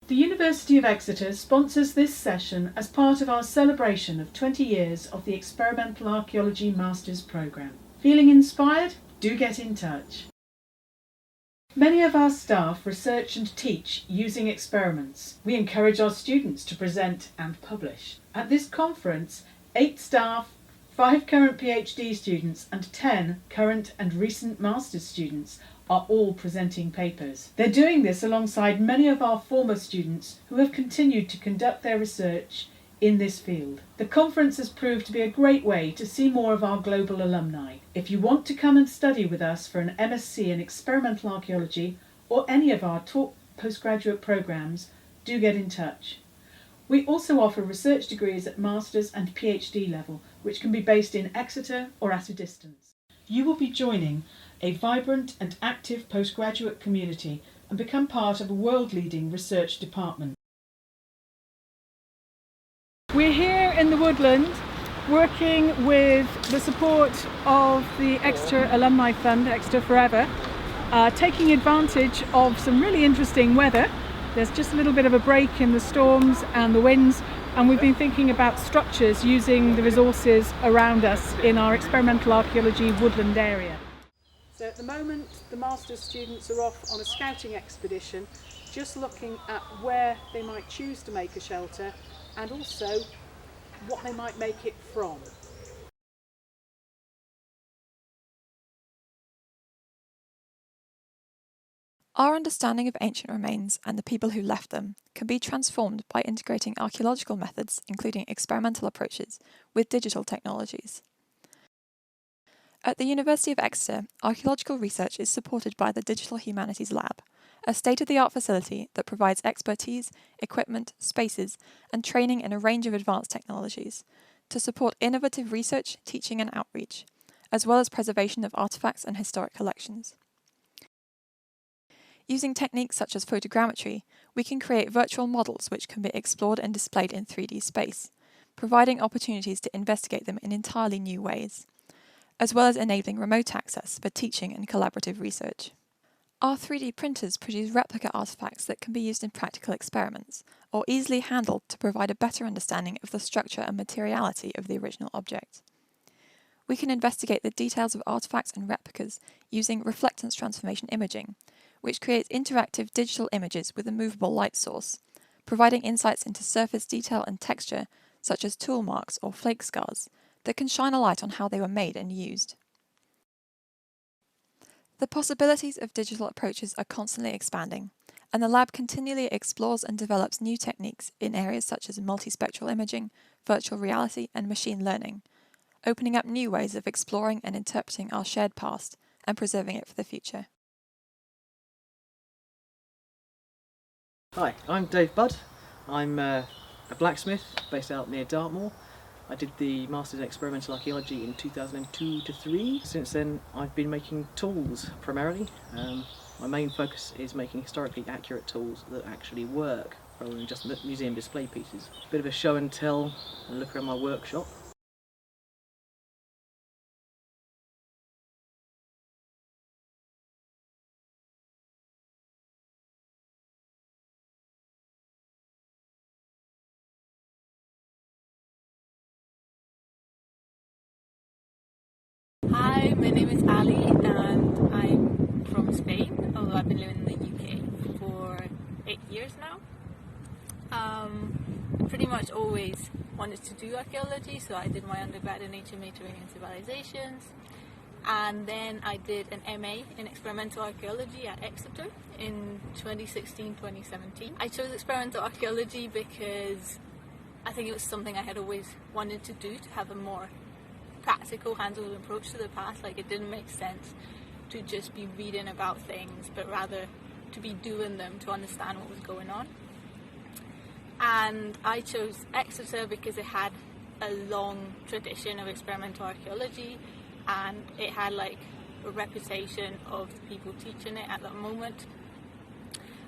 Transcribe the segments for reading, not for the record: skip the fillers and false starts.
The University of Exeter sponsors this session as part of our celebration of 20 years of the Experimental Archaeology Masters Programme. Feeling inspired? Do get in touch. Many of our staff research and teach using experiments. We encourage our students to present and publish. At this conference, 8 staff, 5 current PhD students and 10 current and recent master's students are all presenting papers. They're doing this alongside many of our former students who have continued to conduct their research in this field. The conference has proved to be a great way to see more of our global alumni. If you want to come and study with us for an MSc in Experimental Archaeology or any of our top postgraduate programmes, do get in touch. We also offer research degrees at master's and PhD level, which can be based in Exeter or at a distance. You will be joining a vibrant and active postgraduate community and become part of a world-leading research department. We're here in the woodland working with the support of the Exeter Alumni Fund, Exeter Forever, taking advantage of some really interesting weather. There's just a little bit of a break in the storms and the winds, and we've been thinking about structures using the resources around us in our experimental archaeology woodland area. So at the moment the master's students are off on a scouting expedition, just looking at where they might choose to make a shelter and also what they might make it from. Our understanding of ancient remains and the people who left them can be transformed by integrating archaeological methods, including experimental approaches, with digital technologies. At the University of Exeter, archaeological research is supported by the Digital Humanities Lab, a state-of-the-art facility that provides expertise, equipment, spaces, and training in a range of advanced technologies to support innovative research, teaching and outreach, as well as preservation of artefacts and historic collections. Using techniques such as photogrammetry, we can create virtual models which can be explored and displayed in 3D space, providing opportunities to investigate them in entirely new ways, as well as enabling remote access for teaching and collaborative research. Our 3D printers produce replica artefacts that can be used in practical experiments, or easily handled to provide a better understanding of the structure and materiality of the original object. We can investigate the details of artefacts and replicas using reflectance transformation imaging, which creates interactive digital images with a movable light source, providing insights into surface detail and texture, such as tool marks or flake scars, that can shine a light on how they were made and used. The possibilities of digital approaches are constantly expanding, and the lab continually explores and develops new techniques in areas such as multispectral imaging, virtual reality, and machine learning, opening up new ways of exploring and interpreting our shared past and preserving it for the future. Hi, I'm Dave Budd. I'm a blacksmith based out near Dartmoor. I did the Masters in Experimental Archaeology in 2002-3. Since then I've been making tools primarily. My main focus is making historically accurate tools that actually work rather than just museum display pieces. Bit of a show and tell and look around my workshop. Hi, my name is Ali and I'm from Spain, although I've been living in the UK for 8 years now. I pretty much always wanted to do archaeology, so I did my undergrad in Nature, Majoring in Civilizations, and then I did an MA in Experimental Archaeology at Exeter in 2016-2017. I chose Experimental Archaeology because I think it was something I had always wanted to do, to have a more practical, hands-on approach to the past. Like, it didn't make sense to just be reading about things, but rather to be doing them, to understand what was going on. And I chose Exeter because it had a long tradition of experimental archaeology, and it had like a reputation of the people teaching it at that moment.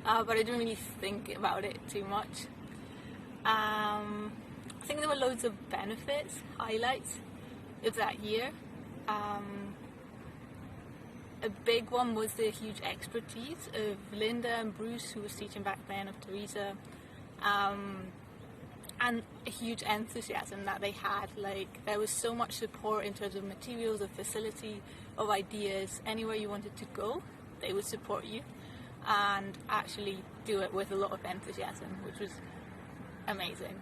But I didn't really think about it too much. I think there were loads of benefits, highlights of that year. a big one was the huge expertise of Linda and Bruce, who was teaching back then, of Teresa, and a huge enthusiasm that they had. Like, there was so much support in terms of materials, of facility, of ideas. Anywhere you wanted to go, they would support you and actually do it with a lot of enthusiasm, which was amazing.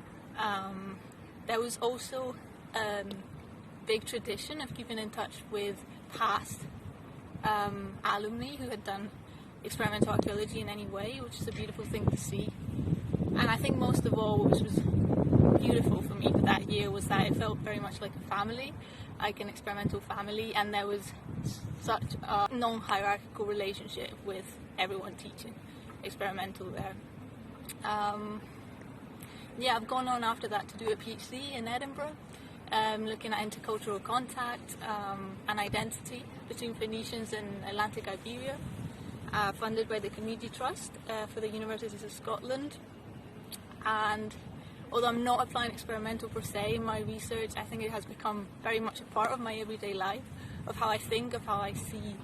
There was also a big tradition of keeping in touch with past alumni who had done experimental archaeology in any way, which is a beautiful thing to see. And I think most of all, which was beautiful for me for that year, was that it felt very much like a family, like an experimental family, and there was such a non-hierarchical relationship with everyone teaching experimental there. I've gone on after that to do a PhD in Edinburgh, looking at intercultural contact and identity between Phoenicians and Atlantic Iberia, funded by the Community Trust for the Universities of Scotland. And although I'm not applying experimental per se in my research, I think it has become very much a part of my everyday life, of how I think, of how I see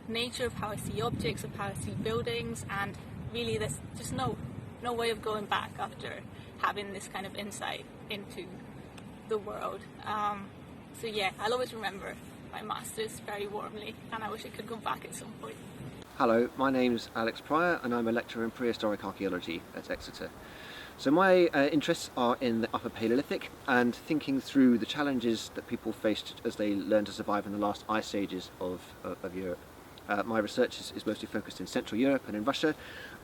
nature, of how I see objects, of how I see buildings, and really there's just no way of going back after having this kind of insight into the world. I'll always remember my master's very warmly, and I wish I could go back at some point. Hello, my name's Alex Pryor and I'm a lecturer in prehistoric archaeology at Exeter. So my interests are in the Upper Paleolithic and thinking through the challenges that people faced as they learned to survive in the last ice ages of Europe. My research is mostly focused in Central Europe and in Russia.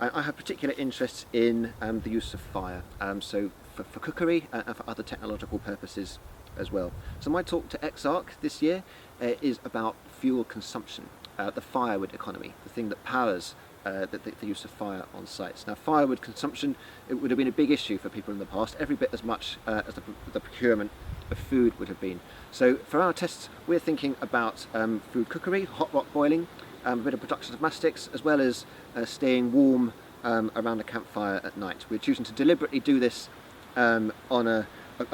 I have particular interests in the use of fire, so for cookery and for other technological purposes as well. So my talk to ExArch this year is about fuel consumption, the firewood economy, the thing that powers the use of fire on sites. Now, firewood consumption, it would have been a big issue for people in the past, every bit as much as the procurement of food would have been. So for our tests, we're thinking about food cookery, hot rock boiling, a bit of production of mastics, as well as staying warm around a campfire at night. We're choosing to deliberately do this on a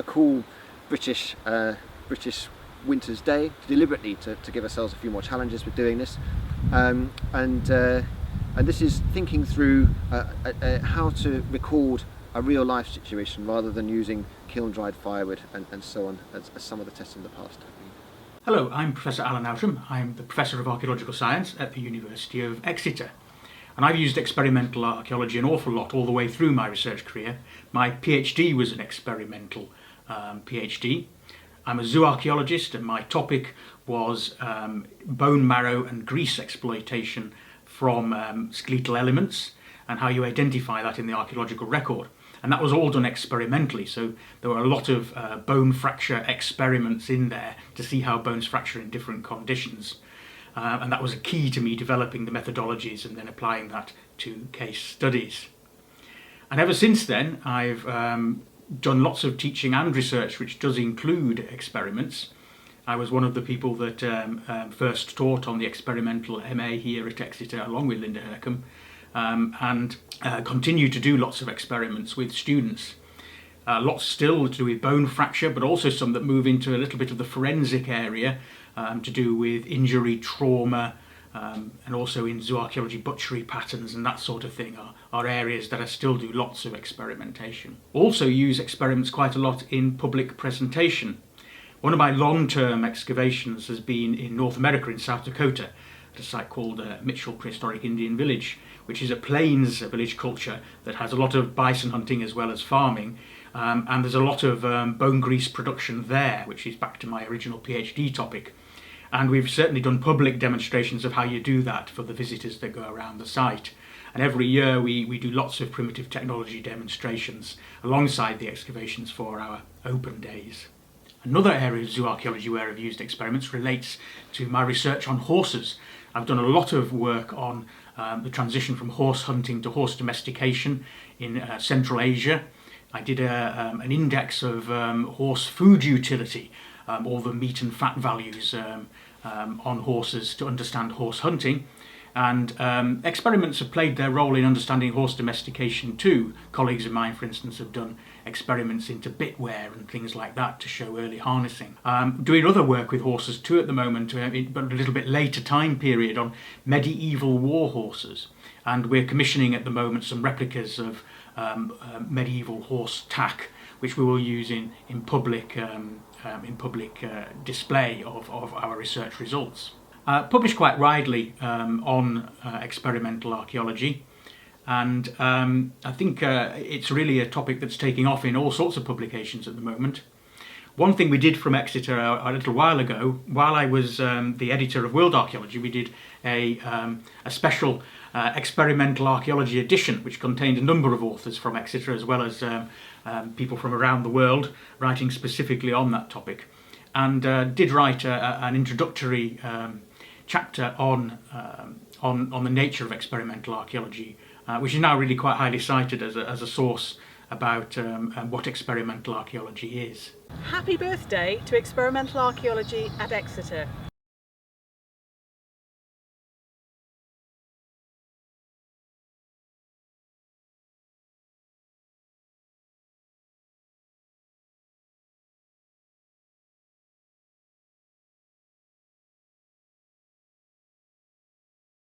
cool British winter's day, deliberately to give ourselves a few more challenges with doing this. And this is thinking through how to record a real life situation rather than using kiln dried firewood and so on as some of the tests in the past have been. Hello, I'm Professor Alan Outram. I'm the Professor of Archaeological Science at the University of Exeter. And I've used experimental archaeology an awful lot all the way through my research career. My PhD was an experimental PhD. I'm a zooarchaeologist and my topic was bone marrow and grease exploitation from skeletal elements and how you identify that in the archaeological record. And that was all done experimentally, so there were a lot of bone fracture experiments in there to see how bones fracture in different conditions. And that was a key to me developing the methodologies and then applying that to case studies. And ever since then, I've done lots of teaching and research which does include experiments. I was one of the people that first taught on the experimental MA here at Exeter along with Linda Hercombe, and continue to do lots of experiments with students. Lots still to do with bone fracture, but also some that move into a little bit of the forensic area to do with injury, trauma, and also in zooarchaeology, butchery patterns and that sort of thing are areas that I still do lots of experimentation. Also use experiments quite a lot in public presentation. One of my long-term excavations has been in North America, in South Dakota, at a site called Mitchell Prehistoric Indian Village, which is a plains village culture that has a lot of bison hunting as well as farming, and there's a lot of bone grease production there, which is back to my original PhD topic. And we've certainly done public demonstrations of how you do that for the visitors that go around the site. And every year we do lots of primitive technology demonstrations alongside the excavations for our open days. Another area of zooarchaeology where I've used experiments relates to my research on horses. I've done a lot of work on the transition from horse hunting to horse domestication in Central Asia. I did an index of horse food utility, all the meat and fat values on horses to understand horse hunting. And experiments have played their role in understanding horse domestication too. Colleagues of mine, for instance, have done experiments into bitware and things like that to show early harnessing. Doing other work with horses too at the moment, but a little bit later time period, on medieval war horses. And we're commissioning at the moment some replicas of medieval horse tack, which we will use in public display of our research results. Published quite widely on experimental archaeology, and I think it's really a topic that's taking off in all sorts of publications at the moment. One thing we did from Exeter a little while ago, while I was the editor of World Archaeology, we did a special experimental archaeology edition, which contained a number of authors from Exeter as well as people from around the world writing specifically on that topic, and did write an introductory chapter on the nature of experimental archaeology, which is now really quite highly cited as a source about what experimental archaeology is. Happy birthday to experimental archaeology at Exeter.